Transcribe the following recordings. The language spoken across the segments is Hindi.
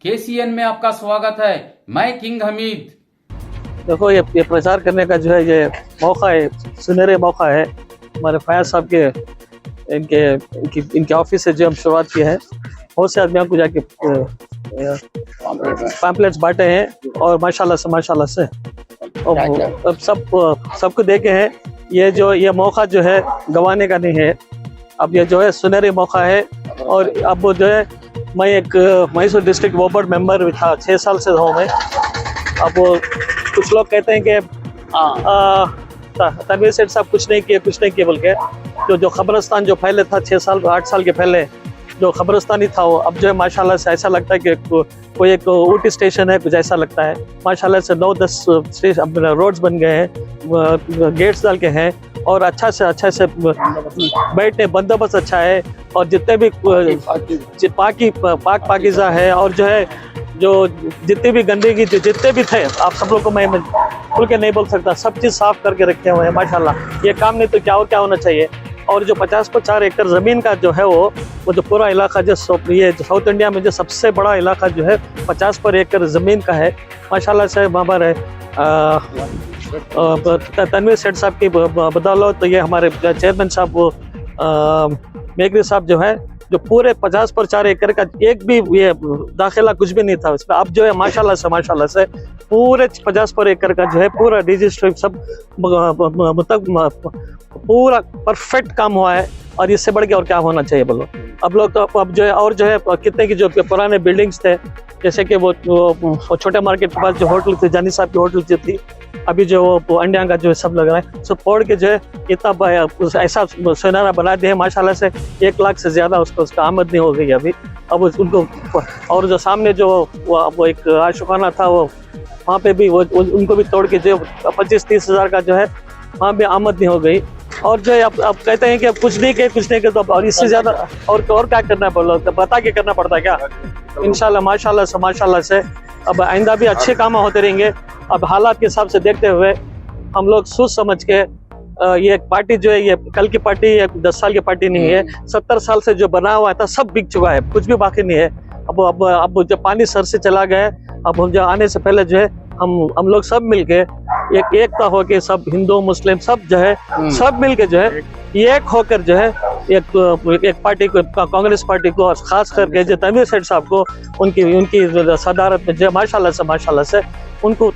KCN में आपका स्वागत है। मैं किंग हमीद। देखो ये प्रचार करने का जो है ये मौका है, सुनहरे मौका है। हमारे फयाज साहब के इनके ऑफिस से जो हम शुरुआत की है, बहुत से आदमियों को जाके पैम्पलेट्स बांटे हैं और माशाल्लाह से अब सबको देखे हैं। ये मौका जो है गंवाने का नहीं है। अब ये जो है सुनहरे मौका है। और अब वो जो है, मैं एक मैसूर डिस्ट्रिक्ट बोर्ड मेंबर भी था, 6 साल से हूँ मैं। अब वो कुछ लोग कहते हैं कि तनवीर सेठ साहब कुछ नहीं किए बोल के जो कब्रिस्तान जो पहले था 6 साल 8 साल के पहले जो कब्रिस्तान ही था, वो अब जो है माशाल्लाह से ऐसा लगता है कि कोई एक ऊटी स्टेशन है, कुछ ऐसा लगता है। माशाल्लाह से 9-10 स्टेशन रोड्स बन गए हैं, गेट्स डाल के हैं और अच्छा से बैठने बंदोबस्त अच्छा है। और जितने भी पाकिज़ा है और जो है जो जितनी भी गंदगी जितने भी थे, आप सब लोग को मैं खुल के नहीं बोल सकता, सब चीज़ साफ करके रखे हुए हैं माशाल्लाह। ये काम नहीं तो क्या होना चाहिए। और जो 50-4 एकड़ ज़मीन का जो है वो जो पूरा इलाका जो ये साउथ इंडिया में जो सबसे बड़ा इलाका जो है 50 पर एकड़ ज़मीन का है माशाल्लाह से। हमारे तनवीर सेठ साहब की बदौलत तो ये हमारे चेयरमैन साहब मेघरी साहब जो है, जो पूरे 50 पर 4 एकड़ का एक भी ये दाखिला कुछ भी नहीं था उसमें। अब जो है माशाल्लाह से पूरे 50 पर एकड़ का जो है पूरा रजिस्ट्री सब मतलब पूरा परफेक्ट काम हुआ है। और इससे बढ़ के और क्या होना चाहिए बोलो। अब लोग तो अब जो है और जो है कितने की जो पुराने बिल्डिंग्स थे, जैसे कि वो छोटे मार्केट के पास जो होटल थी, जानी साहब की होटल जो थी, अभी जो वो अंडिया का जो है सब लग रहा है, सब तोड़ के जो है इतना ऐसा सुनहरा बना दिया है माशाल्लाह से। 1 लाख से ज़्यादा उसका आमदनी हो गई अभी। अब उनको और जो सामने जो वो एक आशिकाना था, वो वहाँ पे भी वो उनको भी तोड़ के जो 25-30 हज़ार का जो है वहाँ भी आमदनी हो गई। और जो है अब कहते हैं कि अब कुछ नहीं किए तो और इससे ज़्यादा और क्या करना बोलो, तो बता के करना पड़ता है क्या। इंशाल्लाह माशाल्लाह से अब आइंदा भी अच्छे काम होते रहेंगे। अब हालात के हिसाब से देखते हुए हम लोग सोच समझ के ये पार्टी जो है, ये कल की पार्टी 10 साल की पार्टी नहीं है, 70 साल से जो बना हुआ था सब बिक चुका है, कुछ भी बाकी नहीं है। अब जब पानी सर से चला गया, अब हम जो आने से पहले जो है हम लोग सब मिलके एकता होके, सब हिंदू मुस्लिम सब जो है सब मिलके जो है एक होकर जो है एक पार्टी को, कांग्रेस पार्टी को, और खास करके जो तनवीर सेठ साहब को उनकी सदारत में जो माशाल्लाह से उनको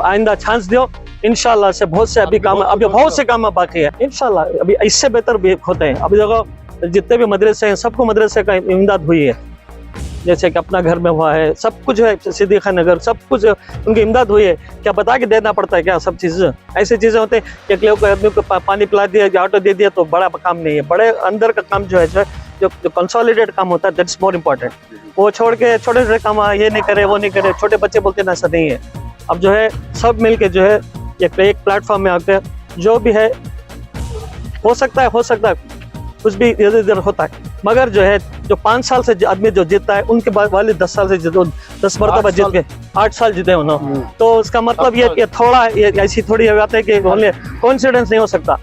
आइंदा चांस दो। इंशाल्लाह से बहुत से काम बाकी है। इंशाल्लाह अभी इससे बेहतर भी होते हैं। अभी देखो जितने भी मदरसे हैं, सबको मदरसे का इमदाद हुई है, जैसे कि अपना घर में हुआ है, सब कुछ है, सिद्दीक़ा नगर सब कुछ उनकी इमदाद हुई है। क्या बता के देना पड़ता है क्या? सब चीज़ें ऐसी चीज़ें होते हैं कि एक लोग आदमी को पानी पिला दिया, ऑटो दे दिया तो बड़ा काम नहीं है। बड़े अंदर का काम जो है जो कंसोलिडेट काम होता है, दैट्स मोर इम्पोर्टेंट। वो छोड़ के छोटे काम ये नहीं करे वो नहीं करे, छोटे बच्चे बोलते ना, ऐसा नहीं है। अब जो है सब मिल के जो है एक प्लेटफॉर्म में आकर जो भी है हो सकता है कुछ भी इधर होता है, मगर जो है जो 5 साल से आदमी जो जीतता है, उनके बाद वाले 10 साल से 10 मरतबा जीत के 8 साल जीते उन्होंने, तो उसका मतलब ये थोड़ा ऐसी थोड़ी बात है कि कोइंसिडेंस नहीं हो सकता।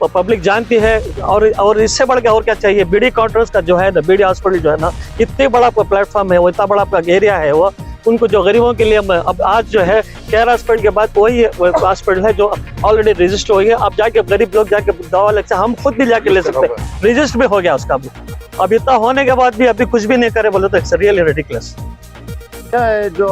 तो पब्लिक जानती है। और इससे बढ़ के और क्या चाहिए। बीडी काउंटर्स का जो है ना, बीडी हॉस्पिटल जो है ना, इतने बड़ा प्लेटफॉर्म है, वो इतना बड़ा एरिया है, वो उनको जो गरीबों के लिए अब आज जो है केयर हॉस्पिटल के बाद वही हॉस्पिटल है जो ऑलरेडी रजिस्टर हो गया। अब जाके गरीब लोग जाके दवा लगता है, हम खुद भी जाके ले सकते हैं, रजिस्टर भी हो गया उसका भी। अब इतना होने के बाद भी अभी कुछ भी नहीं करे बोले तो इट्स रियली रिडिकुलस। जो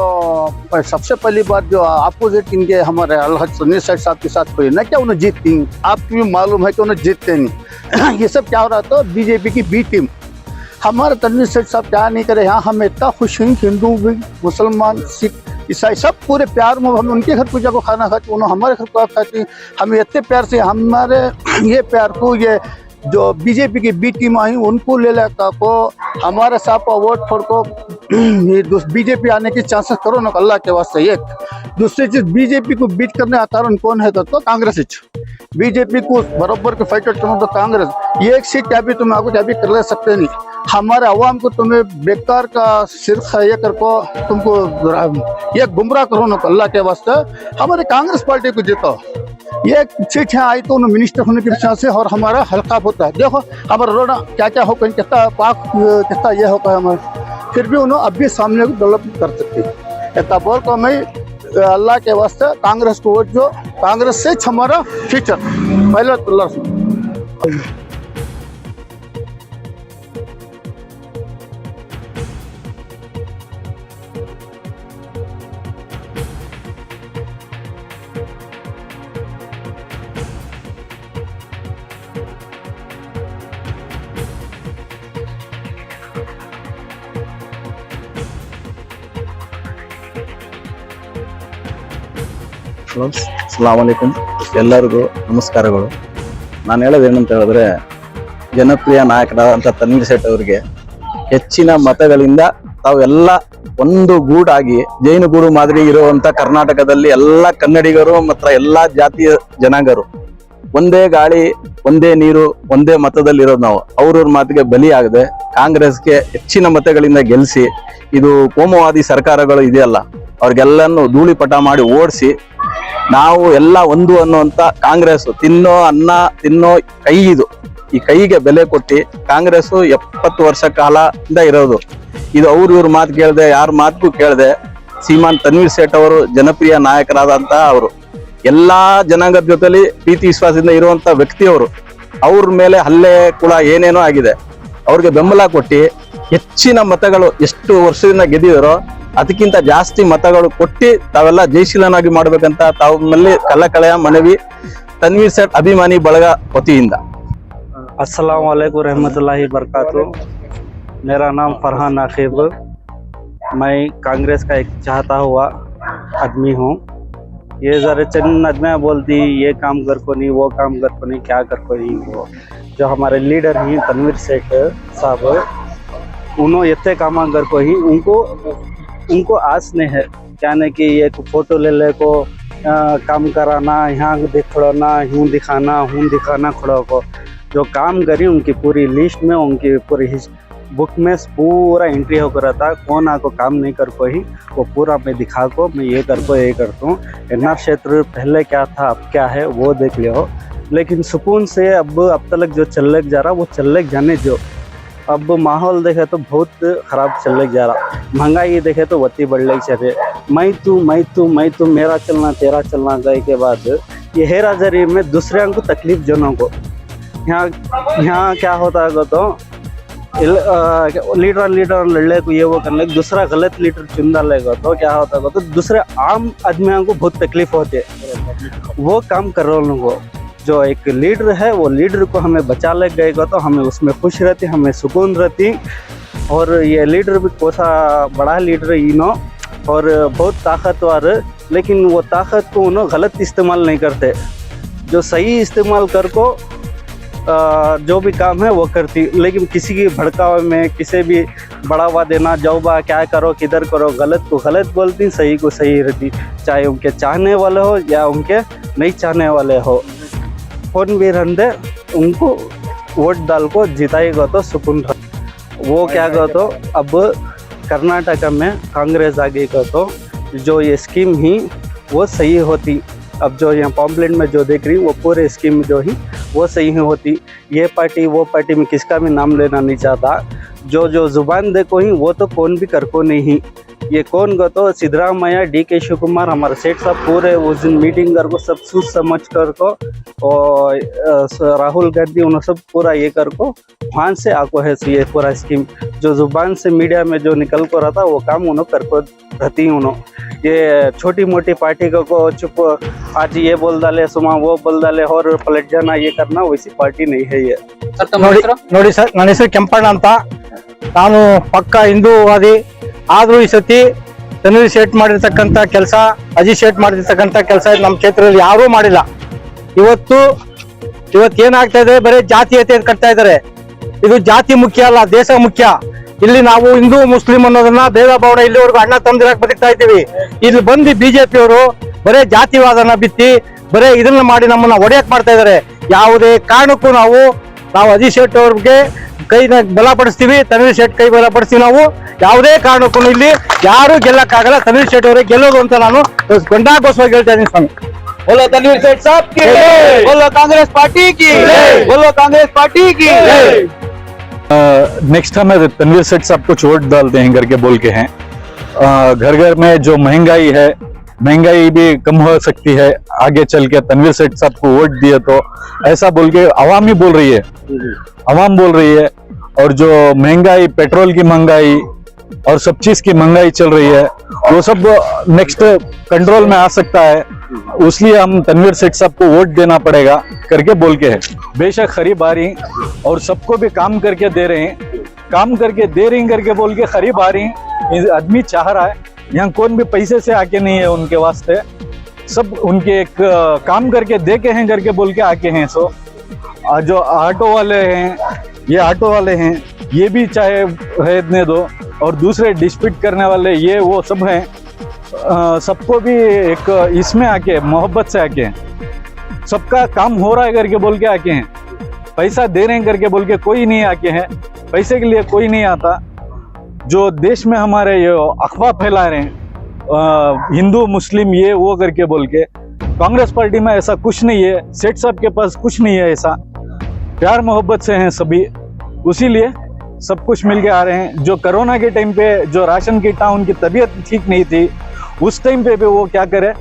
सबसे पहली बात जो अपोजिट इनके हमारे अलहज तनवीर सेठ साहब के साथ हुई ना, क्या उन्हें जीतती, आपको भी मालूम है कि उन्हें जीतते नहीं। ये सब क्या हो रहा था, बीजेपी की बी टीम। हमारे तनवीर सेठ साहब क्या नहीं करे, यहाँ हम इतना खुश हैं, हिंदू भी, मुसलमान, सिख, ईसाई सब पूरे प्यार में हम उनके घर पूजा को खाना खाते, उन्होंने हमारे घर को खाती। हमें इतने प्यार से हमारे ये प्यार को ये जो बीजेपी की बी टीम आई उनको ले लेता को हमारे साथ वोट फोड़ को बीजेपी आने की चांसेस करो ना अल्लाह के वास्ते। एक दूसरी चीज, बीजेपी को बीट करने का कारण कौन है तो कांग्रेस। बीजेपी को बराबर के फाइटर करो तो कांग्रेस। ये एक सीट क्या भी तुम आपको क्या भी कर ले सकते नहीं। हमारे अवाम को तुम्हें बेकार का सिर्फ ये कर को तुमको ये गुमराह करो ना अल्लाह के वास्ते। हमारे कांग्रेस पार्टी को जीतो। ये सीट है आई तो उन्हें मिनिस्टर होने की चांस है और हमारा हल्का होता है। देखो हमारा रोड क्या क्या होगा, कितना पाक कितना ये होगा हमारा फिर भी उन्होंने अब भी सामने को डेवलप कर सकते हैं। इतना बोल को मैं अल्लाह के वास्ते कांग्रेस को वोट जो, कांग्रेस से हमारा फ्यूचर पहले तो ಅಸ್ಸಲಾಮ್ ಅಲೈಕುಂ, ಎಲ್ಲರಿಗೂ ನಮಸ್ಕಾರಗಳು. ನಾನು ಹೇಳೋದು ಏನಂತ ಹೇಳಿದ್ರೆ, ಜನಪ್ರಿಯ ನಾಯಕರಾದಂಥ ತನ್ವೀರ್ ಸೇಠ್ ಅವರಿಗೆ ಹೆಚ್ಚಿನ ಮತಗಳಿಂದ ತಾವೆಲ್ಲ ಒಂದು ಗೂಡಾಗಿ ಜೈನುಗೂಡು ಮಾದರಿ ಇರುವಂತ ಕರ್ನಾಟಕದಲ್ಲಿ ಎಲ್ಲ ಕನ್ನಡಿಗರು ಮತ್ತು ಎಲ್ಲಾ ಜಾತಿಯ ಜನಾಂಗರು ಒಂದೇ ಗಾಳಿ, ಒಂದೇ ನೀರು, ಒಂದೇ ಮತದಲ್ಲಿರೋದು ನಾವು. ಅವ್ರವ್ರ ಮಾತಿಗೆ ಬಲಿಯಾಗದೆ ಕಾಂಗ್ರೆಸ್ಗೆ ಹೆಚ್ಚಿನ ಮತಗಳಿಂದ ಗೆಲ್ಲಿಸಿ, ಇದು ಕೋಮುವಾದಿ ಸರ್ಕಾರಗಳು ಇದೆಯಲ್ಲ ಅವ್ರಿಗೆಲ್ಲನ್ನು ಧೂಳಿಪಟ ಮಾಡಿ ಓಡಿಸಿ ನಾವು ಎಲ್ಲ ಒಂದು ಅನ್ನುವಂತ ಕಾಂಗ್ರೆಸ್ ತಿನ್ನೋ ಅನ್ನ ತಿನ್ನೋ ಕೈ ಇದು. ಈ ಕೈಗೆ ಬೆಲೆ ಕೊಟ್ಟು ಕಾಂಗ್ರೆಸ್ 70 ವರ್ಷ ಕಾಲದಿಂದ ಇರೋದು. ಇದು ಇವ್ರ ಮಾತು ಕೇಳದೆ, ಯಾರ ಮಾತಿಗೂ ಕೇಳದೆ ಶ್ರೀಮಾನ್ ತನ್ವೀರ್ ಸೇಠ್ ಅವರು ಜನಪ್ರಿಯ ನಾಯಕರಾದಂತ ಅವರು ಎಲ್ಲಾ ಜನಾಂಗದ ಜೊತೆಲಿ ಪ್ರೀತಿ ವಿಶ್ವಾಸದಿಂದ ಇರುವಂತ ವ್ಯಕ್ತಿಯವರು. ಅವ್ರ ಮೇಲೆ ಹಲ್ಲೆ ಕೂಡ ಏನೇನೋ ಆಗಿದೆ. ಅವ್ರಿಗೆ ಬೆಂಬಲ ಕೊಟ್ಟು ಹೆಚ್ಚಿನ ಮತಗಳು ಎಷ್ಟು ವರ್ಷದಿಂದ ಗೆದ್ದಿದಾರೋ ಅದಕ್ಕಿಂತ ಜಾಸ್ತಿ ಮತಗಳು ಕೊಟ್ಟು ತಾವೆಲ್ಲ ಜಯಶೀಲನಾಗಿ ಮಾಡ್ಬೇಕಂತ ತಾವಲ್ಲಿ ಕಳಕಳೆಯ ಮನವಿ तनवीर सेठ अभिमानी ಬಳಗ ವತಿಯಿಂದ। अस्सलाम वालेकुम रहमतुल्लाहि बरकातहू। मेरा नाम फरहान आकिब, मैं कांग्रेस का एक चाहता हुआ आदमी हूँ। ये ज़रा चंद आदमियाँ बोलती ये काम कर को नहीं, वो काम कर को नहीं, क्या कर को नहीं। वो जो हमारे लीडर हैं तनवीर सेठ साहब, उन्होंने इतने काम कर को ही उनको आस नहीं है क्या नहीं कि ये फोटो ले को काम कराना, यहाँ दिखाना, यूँ दिखाना खड़ो को। जो काम करी उनकी पूरी लिस्ट में, उनकी पूरी बुक में पूरा एंट्री होकर रहता है। कौन आको काम नहीं कर को ही वो पूरा मैं दिखा को, मैं ये कर को ये करता हूँ। एनआर क्षेत्र पहले क्या था अब क्या है वो देख लियो। लेकिन सुकून से अब तक जो चल जा रहा वो चल जाने जो। अब माहौल देखे तो बहुत ख़राब चल जा रहा। महंगाई देखे तो वती बढ़ लगी चल रही। मैं तू मेरा चलना तेरा चलना गए के बाद ये हेराजरी में दूसरे को तकलीफ जनों को यहाँ क्या होता है तो लीडर लड़ने को ये वो करने दूसरा गलत लीडर चुन डालेगा तो क्या होता है तो दूसरे आम आदमियों को बहुत तकलीफ होती है। वो काम कर रहे को जो एक लीडर है वो लीडर को हमें बचा ले गएगा तो हमें उसमें खुश रहती, हमें सुकून रहती। और ये लीडर भी कोसा बड़ा लीडर इनो और बहुत ताकतवर, लेकिन वो ताकत को उन्होंने गलत इस्तेमाल नहीं करते। जो सही इस्तेमाल कर को जो भी काम है वो करती। लेकिन किसी की भड़कावे में किसी भी बढ़ावा देना, जाओ बा क्या करो किधर करो, गलत को गलत बोलती, सही को सही रहती। चाहे उनके चाहने वाले हो या उनके नहीं चाहने वाले हो, कौन भी रहते उनको वोट डाल को जिताएगा तो सुकून। वो क्या कहो तो अब कर्नाटक में कांग्रेस आगे का तो जो ये स्कीम ही वो सही होती। अब जो यहाँ पॉम्पलेट में जो देख रही वो पूरे स्कीम जो ही वो सही होती। ये पार्टी वो पार्टी में किसका भी नाम लेना नहीं चाहता। जो जुबान देखो ही वो तो कौन भी कर को नहीं। ये कौन को तो सिद्धरामैया, DK शिव कुमार, हमारे सेठ साहब पूरे उस दिन मीटिंग कर को सब सोच समझ कर को, और राहुल गांधी उन्होंने सब पूरा ये कर को वहाँ से आको है ये पूरा स्कीम। जो जुबान से मीडिया में जो निकल को रहा था वो काम उन्होंने कर को रहती उन्होंने। ये छोटी मोटी पार्टी को चुप आज ये बोल डाले सुमा वो बोल डाले और पलट जाना ये करना, वैसी पार्टी नहीं है ये। ನೋಡಿ ಸರ್, ನನ್ನ ಹೆಸರು ಕೆಂಪಣ್ಣ ಅಂತ, ನಾನು ಪಕ್ಕ ಹಿಂದೂವಾದಿ. ಆದ್ರೂ ಈ ಸತಿ ತನ್ವೀರ್ ಸೇಠ್ ಮಾಡಿರ್ತಕ್ಕಂಥ ಕೆಲಸ, ಅಜಿತ್ ಸೇಠ್ ಮಾಡಿರ್ತಕ್ಕಂಥ ಕೆಲಸ ನಮ್ಮ ಕ್ಷೇತ್ರದಲ್ಲಿ ಯಾರೂ ಮಾಡಿಲ್ಲ. ಇವತ್ತು ಏನಾಗ್ತಾ ಇದೆ, ಬರೀ ಜಾತೀಯತೆ ಕಟ್ತಾ ಇದ್ದಾರೆ. ಇದು ಜಾತಿ ಮುಖ್ಯ ಅಲ್ಲ, ದೇಶ ಮುಖ್ಯ. ಇಲ್ಲಿ ನಾವು ಹಿಂದೂ ಮುಸ್ಲಿಂ ಅನ್ನೋದನ್ನ ಭೇದ ಭಾವನ ಇಲ್ಲಿವರೆಗೂ ಅಣ್ಣ ತಮ್ಮದಿರಾಗಿ ಬದುಕ್ತಾ ಇದ್ದೀವಿ. ಇಲ್ಲಿ ಬಂದು ಬಿಜೆಪಿ ಅವರು ಬರೇ ಜಾತಿವಾದನ ಬಿತ್ತಿ ಬರೇ ಇದನ್ನ ಮಾಡಿ ನಮ್ಮನ್ನ ಒಡೆಯಕ್ ಮಾಡ್ತಾ ಇದ್ದಾರೆ. ಯಾವುದೇ ಕಾರಣಕ್ಕೂ ನಾವು ಅಜಿತ್ ಶೆಟ್ಟಿ ಅವ್ರಿಗೆ ಕೈನ ಬಲಪಡಿಸ್ತೀವಿ, ತನ್ವೀರ್ ಸೇಠ್ ಕೈ ಬಲಪಡಿಸ್ತೀವಿ. ನಾವು ಯಾವುದೇ ಕಾರಣಕ್ಕೂ ಇಲ್ಲಿ ಯಾರು ಗೆಲ್ಲಕ್ಕಾಗಲ್ಲ, ತನ್ವೀರ್ ಸೇಠ್ ಅವರೇ ಗೆಲ್ಲೋದು ಅಂತ ನಾನು ಗಂಡಾಗೋಸ್ವಾಗಿ ಹೇಳ್ತಾ ಇದ್ದೀನಿ ಸ್ವಾಮಿ। बोलो तनवीर सेठ साहब की, बोलो कांग्रेस पार्टी की, बोलो कांग्रेस पार्टी की। नेक्स्ट हमें तनवीर सेठ साहब को वोट डालते हैं करके बोल के हैं। घर घर में जो महंगाई है, महंगाई भी कम हो सकती है आगे चल के, तनवीर सेठ साहब को वोट दिए तो, ऐसा बोल के आवाम ही बोल रही है, आवाम बोल रही है। और जो महंगाई, पेट्रोल की महंगाई और सब चीज की महंगाई चल रही है, वो सब नेक्स्ट कंट्रोल में आ सकता है, इसलिए हम तनवीर सेठ साहब को वोट देना पड़ेगा करके बोल के है। बेशक खरीब आ रही और सबको भी काम करके दे रहे हैं, काम करके दे रही करके बोल के खरीब आ रही, आदमी चाह रहा है। यहाँ कौन भी पैसे से आके नहीं है उनके वास्ते, सब उनके एक काम करके दे के हैं करके बोल के आके हैं। सो जो ऑटो वाले हैं, ये ऑटो वाले हैं, ये भी चाहे रहने दो, और दूसरे डिस्प्यूट करने वाले ये वो सब हैं, सबको भी एक इसमें आके मोहब्बत से आके हैं, सबका काम हो रहा है करके बोल के आके हैं। पैसा दे रहे हैं करके बोल के कोई नहीं आके हैं, पैसे के लिए कोई नहीं आता। जो देश में हमारे ये अफवाह फैला रहे हैं हिंदू मुस्लिम ये वो करके बोल के, कांग्रेस पार्टी में ऐसा कुछ नहीं है, सेठ साहब के पास कुछ नहीं है ऐसा, प्यार मोहब्बत से हैं सभी, उसीलिए सब कुछ मिल के आ रहे हैं। जो कोरोना के टाइम पे जो राशन किट था, उनकी तबीयत ठीक नहीं थी, उस टाइम पे भी वो क्या करे,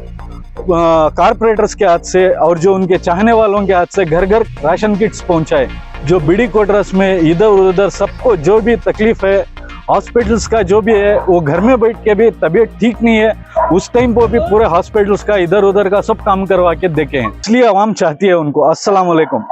कारपोरेटर्स के हाथ से और जो उनके चाहने वालों के हाथ से घर घर राशन किट्स पहुंचाए। जो बीड़ी क्वार्टर्स में इधर उधर सबको जो भी तकलीफ है, हॉस्पिटल्स का जो भी है, वो घर में बैठ के भी तबीयत ठीक नहीं है, उस टाइम पर भी पूरे हॉस्पिटल्स का इधर उधर का सब काम करवा के देखे हैं, इसलिए आवाम चाहती है उनको। अस्सलाम वालेकुम।